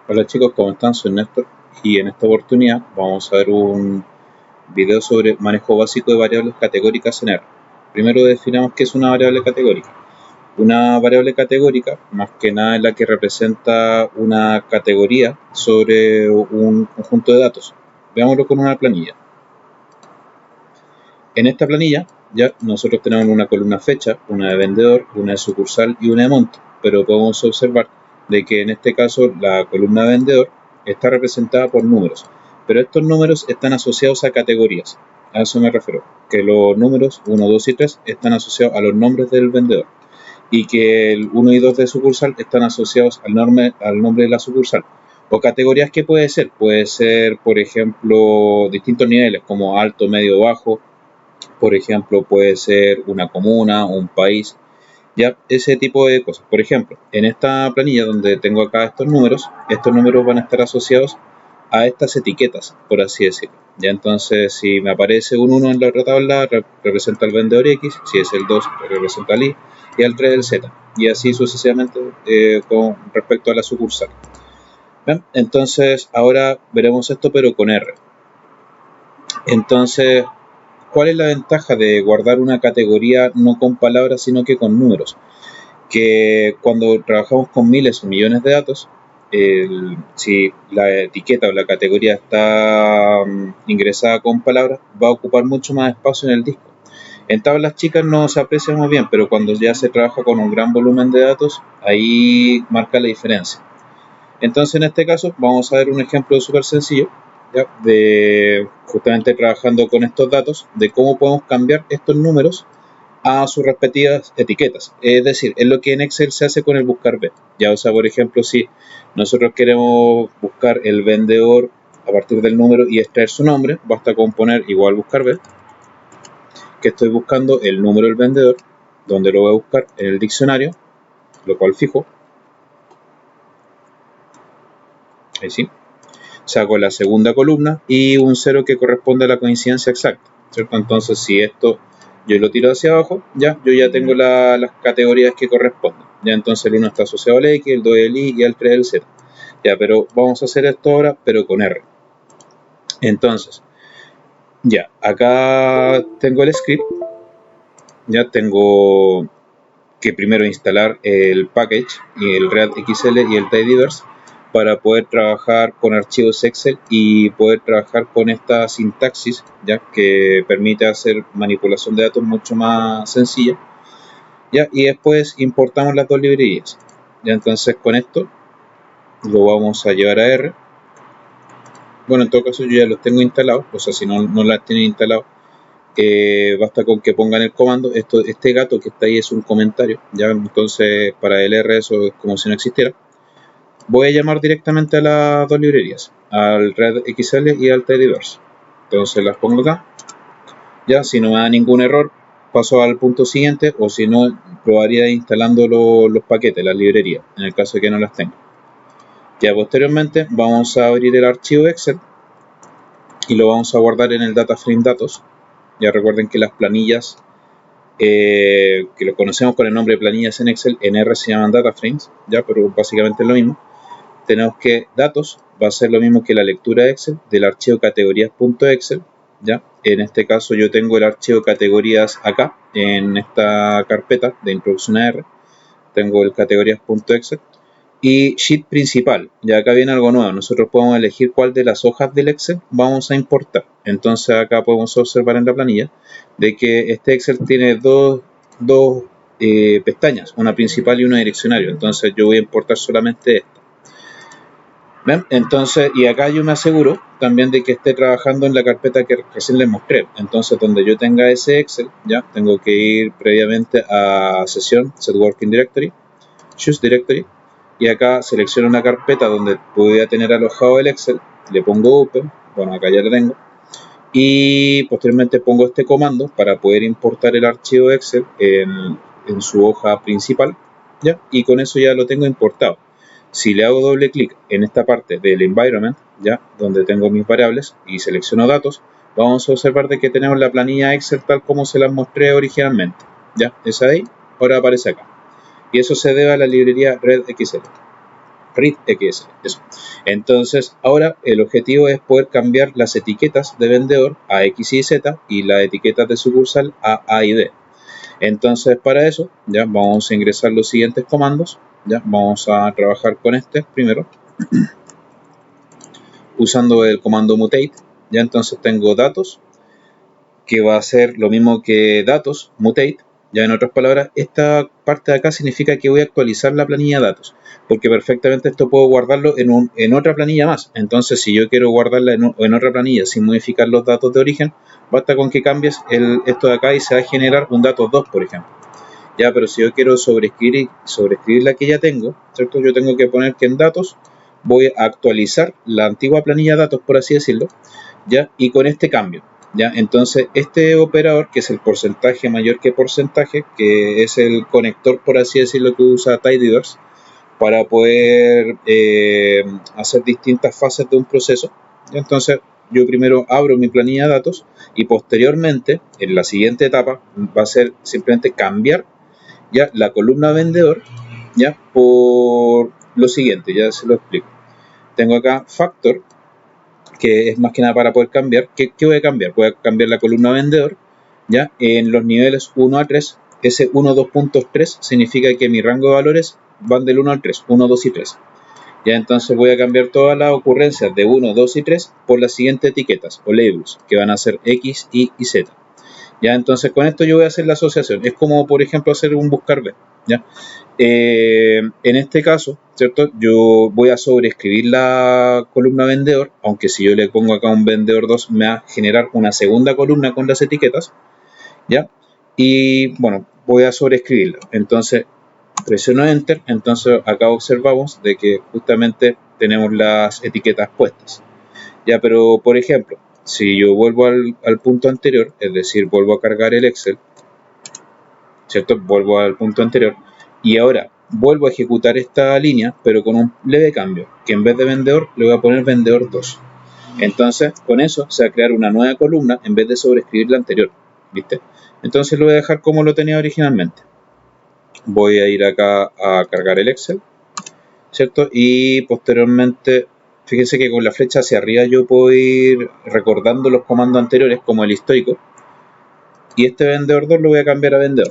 Hola chicos, ¿cómo están? Soy Néstor y en esta oportunidad vamos a ver un video sobre manejo básico de variables categóricas en R. Primero definamos qué es una variable categórica. Una variable categórica, más que nada, es la que representa una categoría sobre un conjunto de datos. Veámoslo con una planilla. En esta planilla ya nosotros tenemos una columna fecha, una de vendedor, una de sucursal y una de monto, pero podemos observar de que en este caso la columna de vendedor está representada por números, pero estos números están asociados a categorías. A eso me refiero, que los números 1, 2 y 3 están asociados a los nombres del vendedor y que el 1 y 2 de sucursal están asociados al nombre de la sucursal. O categorías que puede ser por ejemplo distintos niveles como alto, medio, bajo. Por ejemplo, puede ser una comuna, un país, ya ese tipo de cosas. Por ejemplo, en esta planilla donde tengo acá estos números van a estar asociados a estas etiquetas, por así decirlo. Ya entonces, si me aparece un 1 en la otra tabla, representa el vendedor X, si es el 2, representa el Y, y el 3 el Z, y así sucesivamente con respecto a la sucursal. ¿Ven? Entonces, ahora veremos esto, pero con R. Entonces, ¿cuál es la ventaja de guardar una categoría no con palabras sino que con números? Que cuando trabajamos con miles o millones de datos, si la etiqueta o la categoría está ingresada con palabras, va a ocupar mucho más espacio en el disco. En tablas chicas no se aprecia muy bien, pero cuando ya se trabaja con un gran volumen de datos, ahí marca la diferencia. Entonces, en este caso, vamos a ver un ejemplo súper sencillo, ¿ya? De justamente trabajando con estos datos, de cómo podemos cambiar estos números a sus respectivas etiquetas. Es decir, es lo que en Excel se hace con el buscar B. Ya, o sea, por ejemplo, si nosotros queremos buscar el vendedor a partir del número y extraer su nombre, basta con poner igual buscar B, que estoy buscando el número del vendedor, donde lo voy a buscar en el diccionario, lo cual fijo. Ahí sí. Saco la segunda columna y un 0 que corresponde a la coincidencia exacta, ¿cierto? Entonces, si esto yo lo tiro hacia abajo, ya yo ya tengo las categorías que corresponden. Ya entonces el 1 está asociado al X, el 2 el Y y el 3 el Z. Ya, pero vamos a hacer esto ahora, pero con R. Entonces, ya, acá tengo el script. Ya tengo que primero instalar el package y el ReactXL y el tidyverse para poder trabajar con archivos Excel y poder trabajar con esta sintaxis, ya que permite hacer manipulación de datos mucho más sencilla, ya, y después importamos las dos librerías. Ya, entonces con esto lo vamos a llevar a R. Bueno, en todo caso yo ya los tengo instalados, o sea, si no las tienen instalados, basta con que pongan el comando. Este gato que está ahí es un comentario, ya, entonces para el R eso es como si no existiera. Voy a llamar directamente a las dos librerías, al ReactXL y al tidyverse. Entonces las pongo acá. Ya, si no me da ningún error, paso al punto siguiente, o si no, probaría instalando los paquetes, las librerías, en el caso de que no las tenga. Ya posteriormente vamos a abrir el archivo Excel y lo vamos a guardar en el DataFrame Datos. Ya recuerden que las planillas que lo conocemos con el nombre de planillas en Excel, en R se llaman DataFrames, ya, pero básicamente es lo mismo. Tenemos que datos va a ser lo mismo que la lectura de Excel del archivo categorías.excel, ya. En este caso yo tengo el archivo categorías acá, en esta carpeta de introducción a R, tengo el categorías.excel y sheet principal. Ya acá viene algo nuevo, nosotros podemos elegir cuál de las hojas del Excel vamos a importar. Entonces acá podemos observar en la planilla de que este Excel tiene dos pestañas, una principal y una direccionario. Entonces yo voy a importar solamente esta. ¿Ven? Entonces, y acá yo me aseguro también de que esté trabajando en la carpeta que recién les mostré. Entonces, donde yo tenga ese Excel, ya tengo que ir previamente a sesión, Set Working Directory, Choose Directory, y acá selecciono una carpeta donde podría tener alojado el Excel, le pongo Open, bueno, acá ya lo tengo, y posteriormente pongo este comando para poder importar el archivo Excel en su hoja principal, ¿ya? Y con eso ya lo tengo importado. Si le hago doble clic en esta parte del environment, ya, donde tengo mis variables y selecciono datos, vamos a observar de que tenemos la planilla Excel tal como se las mostré originalmente, ya, esa de ahí, ahora aparece acá. Y eso se debe a la librería ReactXL. read XSL, eso. Entonces, ahora el objetivo es poder cambiar las etiquetas de vendedor a X y Z y las etiquetas de sucursal a y B. Entonces, para eso, ya vamos a ingresar los siguientes comandos. Ya vamos a trabajar con este primero, usando el comando mutate. Ya entonces tengo datos, que va a ser lo mismo que datos, mutate. Ya en otras palabras, esta parte de acá significa que voy a actualizar la planilla datos, porque perfectamente esto puedo guardarlo en otra planilla más. Entonces, si yo quiero guardarla en otra planilla sin modificar los datos de origen, basta con que cambies esto de acá y se va a generar un datos 2, por ejemplo. Ya, pero si yo quiero sobreescribir la que ya tengo, ¿cierto? Yo tengo que poner que en datos voy a actualizar la antigua planilla datos, por así decirlo, ya, y con este cambio. ¿Ya? Entonces, este operador, que es el porcentaje mayor que porcentaje, que es el conector, por así decirlo, que usa Tidyverse para poder hacer distintas fases de un proceso. ¿Ya? Entonces, yo primero abro mi planilla de datos y posteriormente, en la siguiente etapa, va a ser simplemente cambiar ya la columna vendedor ya por lo siguiente, ya se lo explico. Tengo acá factor, que es más que nada para poder cambiar. ¿Qué voy a cambiar? Voy a cambiar la columna vendedor, ¿ya? En los niveles 1 a 3, ese 1, 2.3 significa que mi rango de valores van del 1 al 3, 1, 2 y 3. Ya entonces voy a cambiar todas las ocurrencias de 1, 2 y 3 por las siguientes etiquetas o labels, que van a ser X, Y y Z. Ya entonces con esto yo voy a hacer la asociación. Es como, por ejemplo, hacer un buscar B, ¿ya? En este caso, ¿cierto? Yo voy a sobreescribir la columna vendedor, aunque si yo le pongo acá un vendedor 2 me va a generar una segunda columna con las etiquetas, ¿ya? Y bueno, voy a sobreescribirla. Entonces presiono Enter, entonces acá observamos de que justamente tenemos las etiquetas puestas. Ya, pero por ejemplo, si yo vuelvo al punto anterior, es decir, vuelvo a cargar el Excel, ¿cierto? Vuelvo al punto anterior y ahora vuelvo a ejecutar esta línea, pero con un leve cambio, que en vez de vendedor le voy a poner vendedor 2. Entonces, con eso se va a crear una nueva columna en vez de sobreescribir la anterior, ¿viste? Entonces lo voy a dejar como lo tenía originalmente. Voy a ir acá a cargar el Excel, ¿cierto? Y posteriormente, fíjense que con la flecha hacia arriba yo puedo ir recordando los comandos anteriores como el histórico. Y este vendedor 2 lo voy a cambiar a vendedor.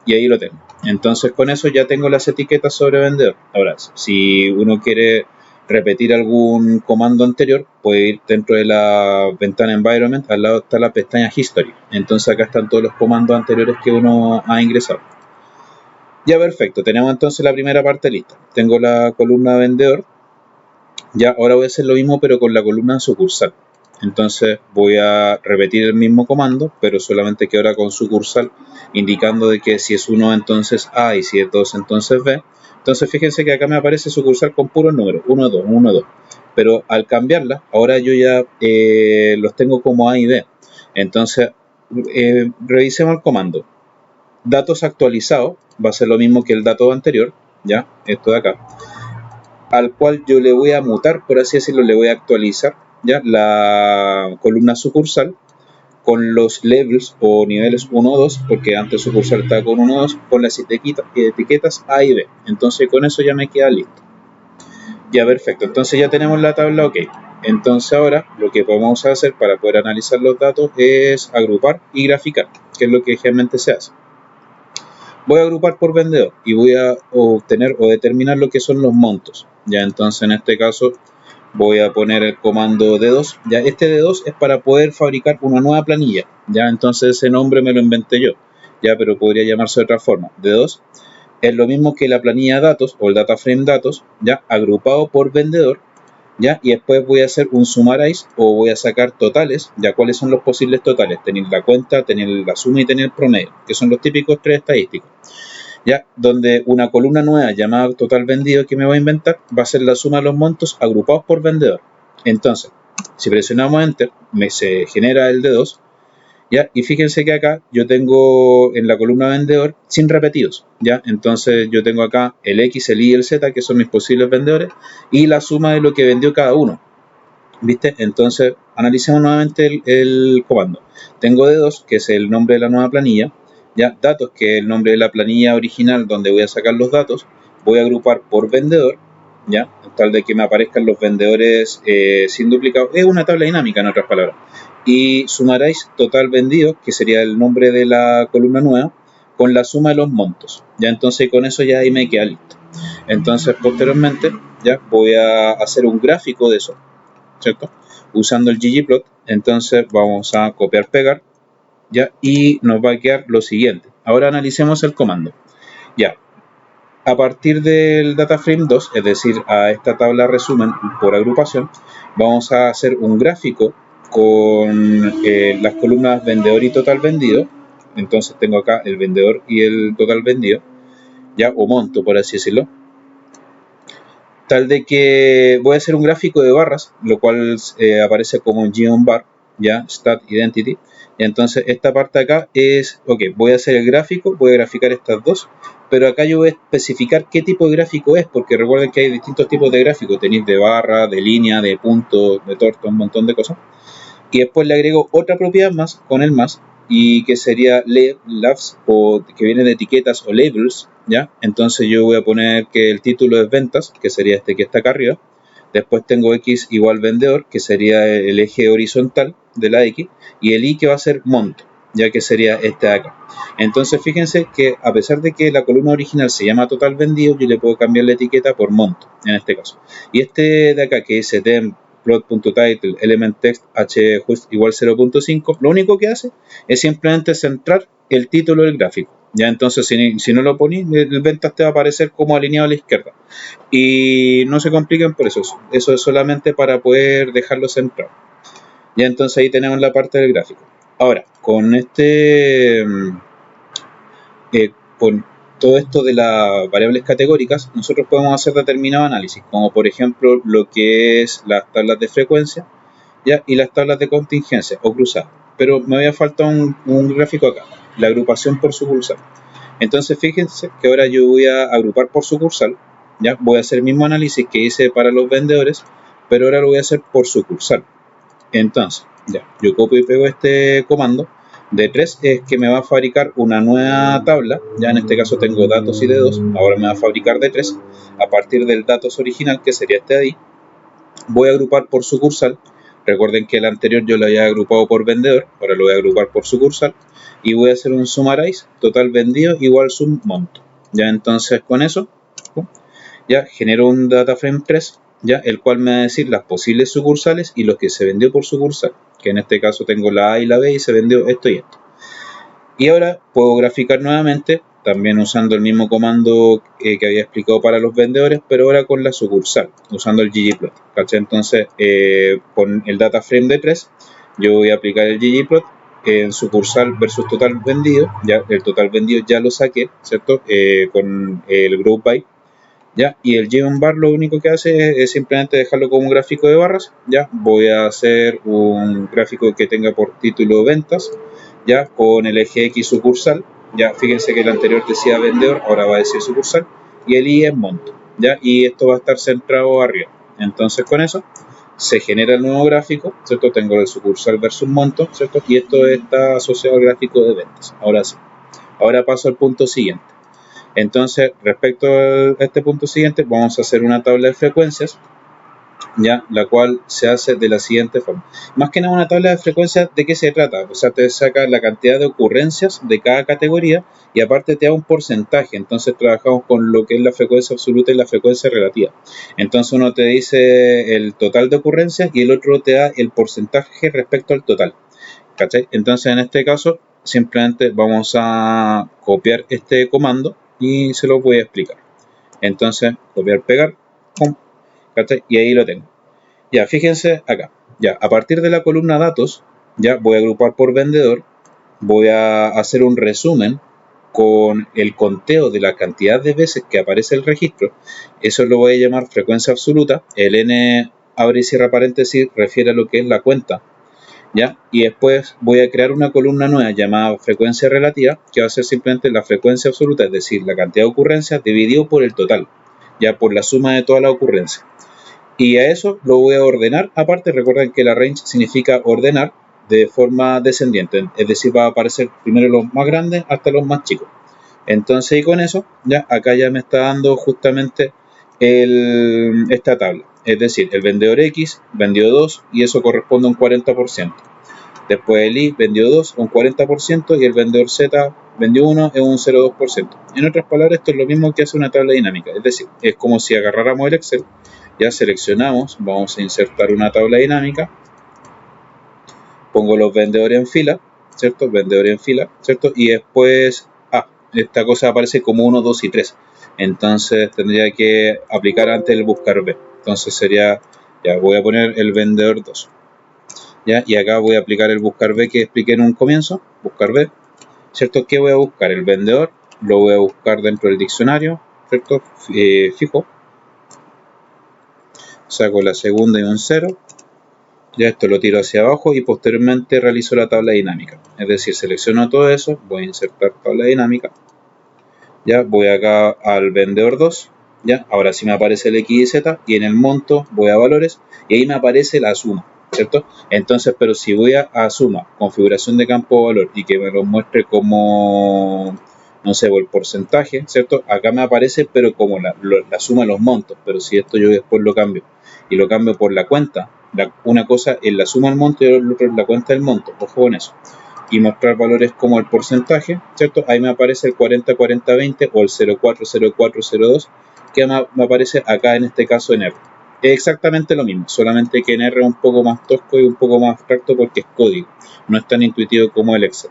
Y ahí lo tengo. Entonces con eso ya tengo las etiquetas sobre vendedor. Ahora, si uno quiere repetir algún comando anterior, puede ir dentro de la ventana Environment, al lado está la pestaña History. Entonces acá están todos los comandos anteriores que uno ha ingresado. Ya perfecto, tenemos entonces la primera parte lista. Tengo la columna vendedor. Ya ahora voy a hacer lo mismo pero con la columna sucursal. Entonces voy a repetir el mismo comando, pero solamente que ahora con sucursal, indicando de que si es 1 entonces A y si es 2 entonces B. Entonces fíjense que acá me aparece sucursal con puros números, 1, 2, 1, 2. Pero al cambiarla, ahora yo ya los tengo como A y B. Entonces revisemos el comando. Datos actualizados, va a ser lo mismo que el dato anterior, ya, esto de acá, al cual yo le voy a mutar, por así decirlo, le voy a actualizar ya la columna sucursal con los levels o niveles 1 o 2, porque antes sucursal estaba con 1 o 2, con las etiquetas A y B. Entonces con eso ya me queda listo. Ya perfecto, entonces ya tenemos la tabla ok. Entonces ahora lo que podemos hacer para poder analizar los datos es agrupar y graficar, que es lo que generalmente se hace. Voy a agrupar por vendedor y voy a obtener o determinar lo que son los montos. Ya entonces en este caso voy a poner el comando D2. Ya este D2 es para poder fabricar una nueva planilla. Ya entonces ese nombre me lo inventé yo. Ya, pero podría llamarse de otra forma. D2 es lo mismo que la planilla datos o el data frame datos, ya agrupado por vendedor. ¿Ya? Y después voy a hacer un summarize o voy a sacar totales, ya cuáles son los posibles totales, tener la cuenta, tener la suma y tener el promedio, que son los típicos 3 estadísticos. ¿Ya? Donde una columna nueva llamada total vendido que me voy a inventar va a ser la suma de los montos agrupados por vendedor. Entonces, si presionamos Enter, se genera el D2. ¿Ya? Y fíjense que acá yo tengo en la columna vendedor sin repetidos, ¿ya? Entonces yo tengo acá el X, el Y y el Z, que son mis posibles vendedores, y la suma de lo que vendió cada uno, ¿viste? Entonces analicemos nuevamente el comando. Tengo D2, que es el nombre de la nueva planilla, ¿ya? Datos, que es el nombre de la planilla original donde voy a sacar los datos, voy a agrupar por vendedor, ya, tal de que me aparezcan los vendedores sin duplicado. Es una tabla dinámica, en otras palabras. Y sumaréis total vendido, que sería el nombre de la columna nueva, con la suma de los montos. Ya, entonces con eso ya ahí me queda listo. Entonces posteriormente ya voy a hacer un gráfico de eso, ¿cierto? Usando el ggplot. Entonces vamos a copiar, pegar, ya, y nos va a quedar lo siguiente. Ahora analicemos el comando. Ya, a partir del DataFrame 2, es decir, a esta tabla resumen por agrupación, vamos a hacer un gráfico con las columnas vendedor y total vendido. Entonces tengo acá el vendedor y el total vendido, ya, o monto, por así decirlo. Tal de que voy a hacer un gráfico de barras, lo cual aparece como geom bar, ya, stat identity. Y entonces esta parte acá es, ok, voy a hacer el gráfico, voy a graficar estas dos, pero acá yo voy a especificar qué tipo de gráfico es, porque recuerden que hay distintos tipos de gráficos, tenéis de barra, de línea, de punto, de torta, un montón de cosas. Y después le agrego otra propiedad más con el más, y que sería labs, o que viene de etiquetas o labels, ¿ya? Entonces yo voy a poner que el título es ventas, que sería este que está acá arriba. Después tengo x igual vendedor, que sería el eje horizontal de la x, y el y que va a ser monto, ya que sería este de acá. Entonces fíjense que a pesar de que la columna original se llama total vendido, yo le puedo cambiar la etiqueta por monto, en este caso. Y este de acá, que dice dem plot.title element text h igual 0.5, lo único que hace es simplemente centrar el título del gráfico. Ya, entonces si no lo pones, el ventas te va a aparecer como alineado a la izquierda. Y no se compliquen por eso. Eso es solamente para poder dejarlo centrado. Ya, entonces ahí tenemos la parte del gráfico. Ahora, con con todo esto de las variables categóricas, nosotros podemos hacer determinado análisis, como por ejemplo lo que es las tablas de frecuencia, ¿ya? Y las tablas de contingencia o cruzadas. Pero me había faltado un gráfico acá, la agrupación por sucursal. Entonces fíjense que ahora yo voy a agrupar por sucursal, ¿ya? Voy a hacer el mismo análisis que hice para los vendedores, pero ahora lo voy a hacer por sucursal. Entonces, ya, yo copio y pego este comando. De 3 es que me va a fabricar una nueva tabla, ya en este caso tengo datos y de 2, ahora me va a fabricar de 3, a partir del datos original, que sería este de ahí. Voy a agrupar por sucursal. Recuerden que el anterior yo lo había agrupado por vendedor, ahora lo voy a agrupar por sucursal, y voy a hacer un summarize, total vendido igual sum monto. Ya, entonces con eso, ya genero un dataframe 3, ya, el cual me va a decir las posibles sucursales y los que se vendió por sucursal, que en este caso tengo la A y la B y se vendió esto y esto. Y ahora puedo graficar nuevamente, también usando el mismo comando que había explicado para los vendedores, pero ahora con la sucursal, usando el ggplot, ¿cachai? Entonces, con el data frame de 3, yo voy a aplicar el ggplot en sucursal versus total vendido. Ya el total vendido ya lo saqué, ¿cierto? Con el group by, ¿ya? Y el geom bar lo único que hace es simplemente dejarlo como un gráfico de barras, ¿ya? Voy a hacer un gráfico que tenga por título ventas, ¿ya? Con el eje X sucursal, ¿ya? Fíjense que el anterior decía vendedor, ahora va a decir sucursal, y el Y es monto, ¿ya? Y esto va a estar centrado arriba. Entonces con eso se genera el nuevo gráfico, ¿cierto? Tengo el sucursal versus monto, ¿cierto? Y esto está asociado al gráfico de ventas. Ahora sí. Ahora paso al punto siguiente. Entonces, respecto a este punto siguiente, vamos a hacer una tabla de frecuencias, ya, la cual se hace de la siguiente forma. Más que nada una tabla de frecuencias, ¿de qué se trata? O sea, te saca la cantidad de ocurrencias de cada categoría y aparte te da un porcentaje. Entonces trabajamos con lo que es la frecuencia absoluta y la frecuencia relativa. Entonces uno te dice el total de ocurrencias y el otro te da el porcentaje respecto al total. ¿Cachai? Entonces en este caso simplemente vamos a copiar este comando y se lo voy a explicar. Entonces, copiar, pegar, pum, ¿cachai? Y ahí lo tengo. Ya, fíjense acá. Ya, a partir de la columna datos, ya voy a agrupar por vendedor, voy a hacer un resumen con el conteo de la cantidad de veces que aparece el registro. Eso lo voy a llamar frecuencia absoluta. El n abre y cierra paréntesis refiere a lo que es la cuenta, ¿ya? Y después voy a crear una columna nueva llamada frecuencia relativa, que va a ser simplemente la frecuencia absoluta, es decir, la cantidad de ocurrencias dividido por el total, ya por la suma de todas las ocurrencias. Y a eso lo voy a ordenar. Aparte, recuerden que la range significa ordenar de forma descendiente, es decir, va a aparecer primero los más grandes hasta los más chicos. Entonces, y con eso, ya acá ya me está dando justamente esta tabla. Es decir, el vendedor X vendió 2 y eso corresponde a un 40%. Después el Y vendió 2, un 40%, y el vendedor Z vendió 1, es un 0,2%. En otras palabras, esto es lo mismo que hace una tabla dinámica. Es decir, es como si agarráramos el Excel, ya seleccionamos, vamos a insertar una tabla dinámica, pongo los vendedores en fila, ¿cierto? Vendedores en fila, ¿cierto? Y después, esta cosa aparece como 1, 2 y 3. Entonces tendría que aplicar antes el buscar B. Entonces sería, ya voy a poner el vendedor 2. ¿Ya? Y acá voy a aplicar el buscar B que expliqué en un comienzo, buscar B, ¿cierto? ¿Qué voy a buscar? El vendedor, lo voy a buscar dentro del diccionario, ¿cierto? Fijo, saco la segunda y un 0, ya esto lo tiro hacia abajo y posteriormente realizo la tabla dinámica, es decir, selecciono todo eso, voy a insertar tabla dinámica, ya voy acá al vendedor 2, ya, ahora sí me aparece el X y Z, y en el monto voy a valores y ahí me aparece la suma, ¿cierto? Entonces, pero si voy a suma, configuración de campo de valor y que me lo muestre como, no sé, el porcentaje, ¿cierto? Acá me aparece pero como la suma de los montos, pero si esto yo después lo cambio y lo cambio por la cuenta, una cosa es la suma del monto y el otro es la cuenta del monto, ojo con eso, y mostrar valores como el porcentaje, ¿cierto? Ahí me aparece el 40-40-20 o el 04-04-02 que me aparece acá en este caso en R. Es exactamente lo mismo, solamente que en R es un poco más tosco y un poco más abstracto porque es código, no es tan intuitivo como el Excel.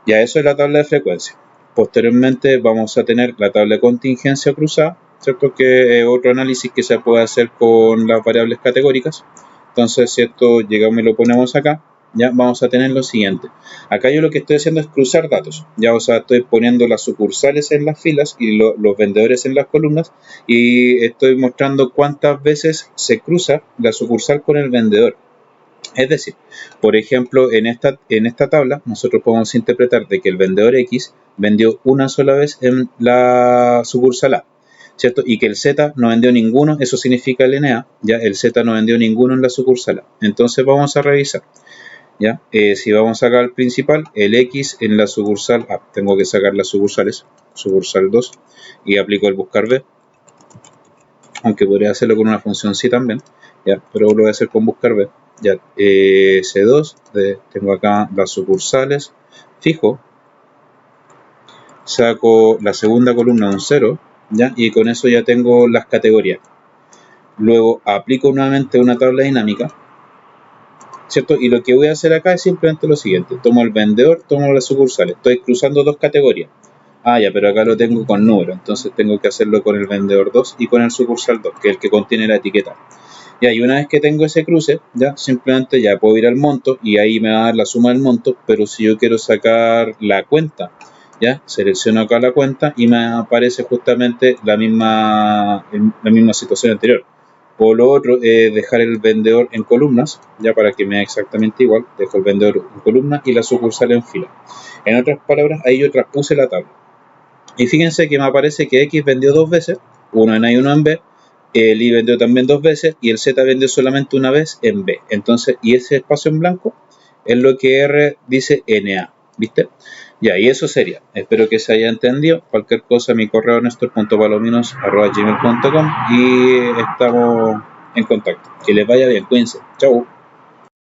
Ya eso es la tabla de frecuencia. Posteriormente vamos a tener la tabla de contingencia cruzada, ¿cierto? Que es otro análisis que se puede hacer con las variables categóricas. Entonces, si esto llegamos y lo ponemos acá, ya vamos a tener lo siguiente. Acá yo lo que estoy haciendo es cruzar datos. Ya, o sea, estoy poniendo las sucursales en las filas y los vendedores en las columnas y estoy mostrando cuántas veces se cruza la sucursal con el vendedor. Es decir, por ejemplo, en esta tabla nosotros podemos interpretar de que el vendedor X vendió una sola vez en la sucursal A, ¿cierto? Y que el Z no vendió ninguno, eso significa el NA, ya el Z no vendió ninguno en la sucursal A. Entonces vamos a revisar, ¿ya? Si vamos acá al principal, el X en la sucursal A, tengo que sacar las sucursales, sucursal 2, y aplico el buscar B, aunque podría hacerlo con una función sí también, ¿ya? Pero lo voy a hacer con buscar B. Ya, C2, tengo acá las sucursales, fijo, saco la segunda columna un 0, ¿ya? Y con eso ya tengo las categorías. Luego aplico nuevamente una tabla dinámica, ¿cierto? Y lo que voy a hacer acá es simplemente lo siguiente, tomo el vendedor, tomo las sucursales, estoy cruzando dos categorías. Ya, pero acá lo tengo con número, entonces tengo que hacerlo con el vendedor 2 y con el sucursal 2, que es el que contiene la etiqueta. Ya, y una vez que tengo ese cruce, ya simplemente ya puedo ir al monto y ahí me va a dar la suma del monto, pero si yo quiero sacar la cuenta, ya selecciono acá la cuenta y me aparece justamente la misma situación anterior. O lo otro es dejar el vendedor en columnas, ya para que me dé exactamente igual, dejo el vendedor en columnas y la sucursal en fila. En otras palabras, ahí yo traspuse la tabla. Y fíjense que me aparece que X vendió dos veces, uno en A y uno en B, el Y vendió también dos veces y el Z vendió solamente una vez en B. Entonces, y ese espacio en blanco es lo que R dice NA, ¿viste? Ya, y eso sería. Espero que se haya entendido. Cualquier cosa, mi correo nestor.palominos@gmail.com y estamos en contacto. Que les vaya bien, cuídense. Chau.